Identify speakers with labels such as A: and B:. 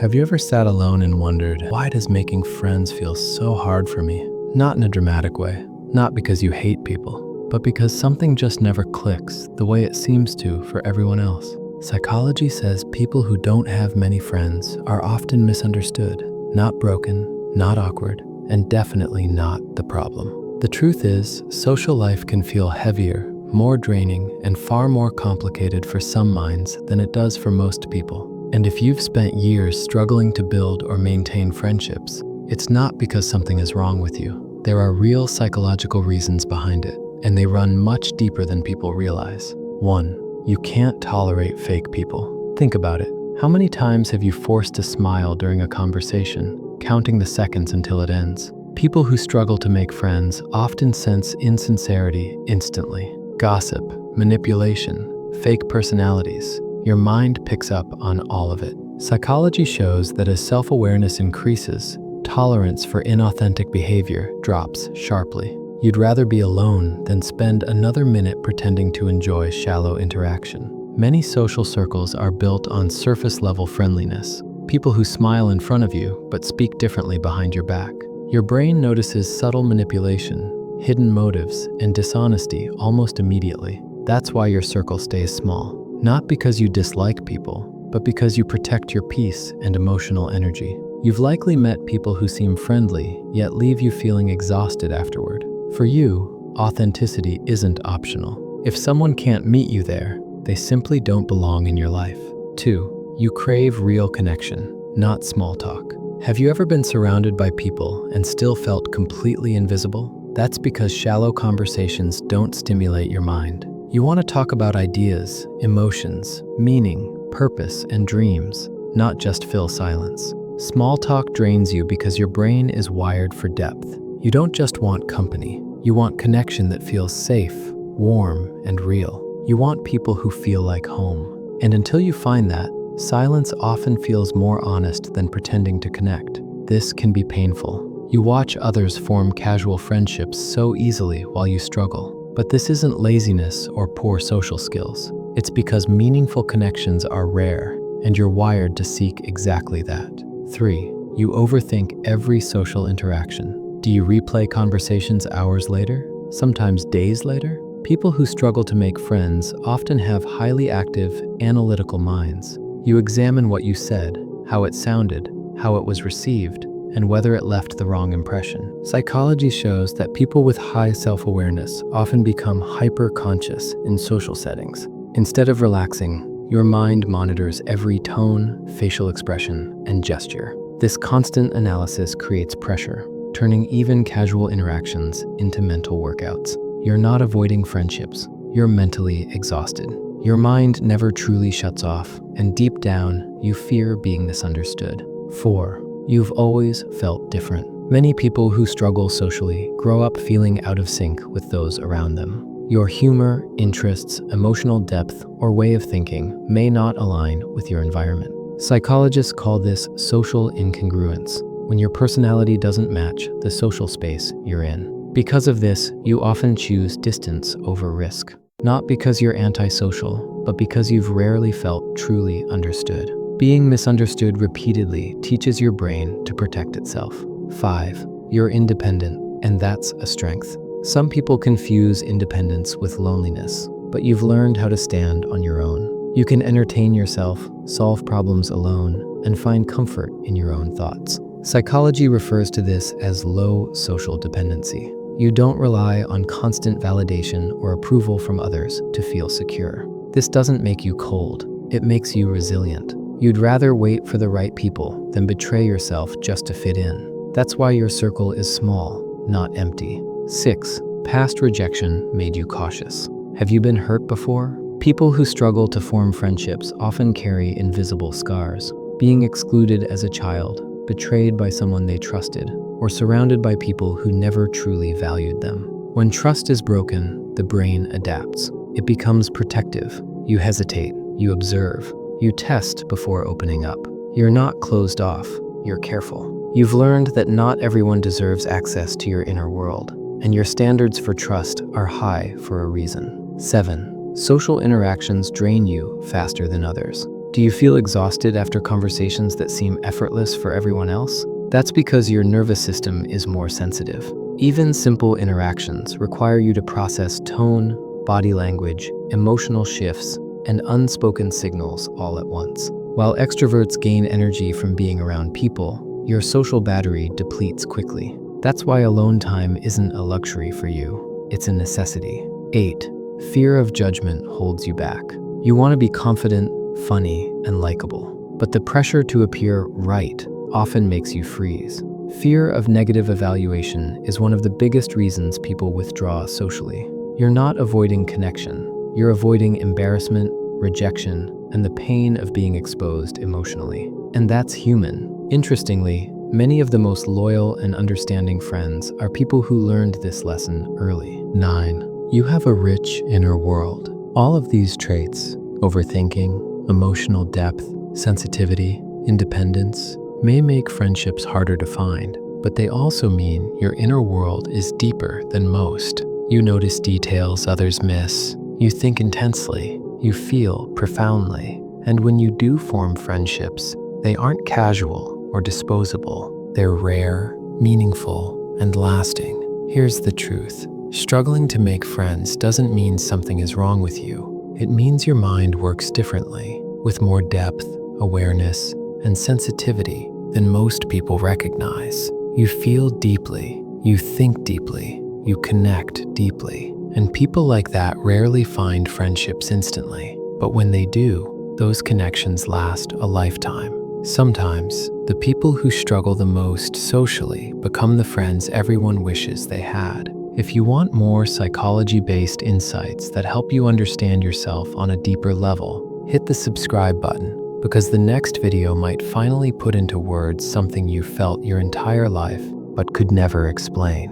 A: Have you ever sat alone and wondered, why does making friends feel so hard for me? Not in a dramatic way, not because you hate people, but because something just never clicks the way it seems to for everyone else. Psychology says people who don't have many friends are often misunderstood, not broken, not awkward, and definitely not the problem. The truth is, social life can feel heavier, more draining, and far more complicated for some minds than it does for most people. And if you've spent years struggling to build or maintain friendships, it's not because something is wrong with you. There are real psychological reasons behind it, and they run much deeper than people realize. 1. You can't tolerate fake people. Think about it. How many times have you forced a smile during a conversation, counting the seconds until it ends? People who struggle to make friends often sense insincerity instantly. Gossip, manipulation, fake personalities. Your mind picks up on all of it. Psychology shows that as self-awareness increases, tolerance for inauthentic behavior drops sharply. You'd rather be alone than spend another minute pretending to enjoy shallow interaction. Many social circles are built on surface-level friendliness. People who smile in front of you but speak differently behind your back. Your brain notices subtle manipulation, hidden motives, and dishonesty almost immediately. That's why your circle stays small. Not because you dislike people, but because you protect your peace and emotional energy. You've likely met people who seem friendly, yet leave you feeling exhausted afterward. For you, authenticity isn't optional. If someone can't meet you there, they simply don't belong in your life. 2. You crave real connection, not small talk. Have you ever been surrounded by people and still felt completely invisible? That's because shallow conversations don't stimulate your mind. You want to talk about ideas, emotions, meaning, purpose, and dreams, not just fill silence. Small talk drains you because your brain is wired for depth. You don't just want company. You want connection that feels safe, warm, and real. You want people who feel like home. And until you find that, silence often feels more honest than pretending to connect. This can be painful. You watch others form casual friendships so easily while you struggle. But this isn't laziness or poor social skills. It's because meaningful connections are rare, and you're wired to seek exactly that. 3. You overthink every social interaction. Do you replay conversations hours later? Sometimes days later? People who struggle to make friends often have highly active, analytical minds. You examine what you said, how it sounded, how it was received, and whether it left the wrong impression. Psychology shows that people with high self-awareness often become hyper-conscious in social settings. Instead of relaxing, your mind monitors every tone, facial expression, and gesture. This constant analysis creates pressure, turning even casual interactions into mental workouts. You're not avoiding friendships, you're mentally exhausted. Your mind never truly shuts off, and deep down, you fear being misunderstood. 4. You've always felt different. Many people who struggle socially grow up feeling out of sync with those around them. Your humor, interests, emotional depth, or way of thinking may not align with your environment. Psychologists call this social incongruence, when your personality doesn't match the social space you're in. Because of this, you often choose distance over risk. Not because you're antisocial, but because you've rarely felt truly understood. Being misunderstood repeatedly teaches your brain to protect itself. 5. You're independent, and that's a strength. Some people confuse independence with loneliness, but you've learned how to stand on your own. You can entertain yourself, solve problems alone, and find comfort in your own thoughts. Psychology refers to this as low social dependency. You don't rely on constant validation or approval from others to feel secure. This doesn't make you cold, it makes you resilient. You'd rather wait for the right people than betray yourself just to fit in. That's why your circle is small, not empty. 6. Past rejection made you cautious. Have you been hurt before? People who struggle to form friendships often carry invisible scars. Being excluded as a child, betrayed by someone they trusted, or surrounded by people who never truly valued them. When trust is broken, the brain adapts. It becomes protective. You hesitate, you observe, you test before opening up. You're not closed off, you're careful. You've learned that not everyone deserves access to your inner world, and your standards for trust are high for a reason. 7. Social interactions drain you faster than others. Do you feel exhausted after conversations that seem effortless for everyone else? That's because your nervous system is more sensitive. Even simple interactions require you to process tone, body language, emotional shifts, and unspoken signals all at once. While extroverts gain energy from being around people, your social battery depletes quickly. That's why alone time isn't a luxury for you, it's a necessity. 8. Fear of judgment holds you back. You want to be confident, funny, and likable, but the pressure to appear right often makes you freeze. Fear of negative evaluation is one of the biggest reasons people withdraw socially. You're not avoiding connection, you're avoiding embarrassment, rejection, and the pain of being exposed emotionally. And that's human. Interestingly, many of the most loyal and understanding friends are people who learned this lesson early. 9. You have a rich inner world. All of these traits, overthinking, emotional depth, sensitivity, independence, may make friendships harder to find, but they also mean your inner world is deeper than most. You notice details others miss, you think intensely, you feel profoundly, and when you do form friendships, they aren't casual or disposable. They're rare, meaningful, and lasting. Here's the truth. Struggling to make friends doesn't mean something is wrong with you. It means your mind works differently, with more depth, awareness, and sensitivity than most people recognize. You feel deeply, you think deeply, you connect deeply. And people like that rarely find friendships instantly. But when they do, those connections last a lifetime. Sometimes, the people who struggle the most socially become the friends everyone wishes they had. If you want more psychology-based insights that help you understand yourself on a deeper level, hit the subscribe button, because the next video might finally put into words something you felt your entire life but could never explain.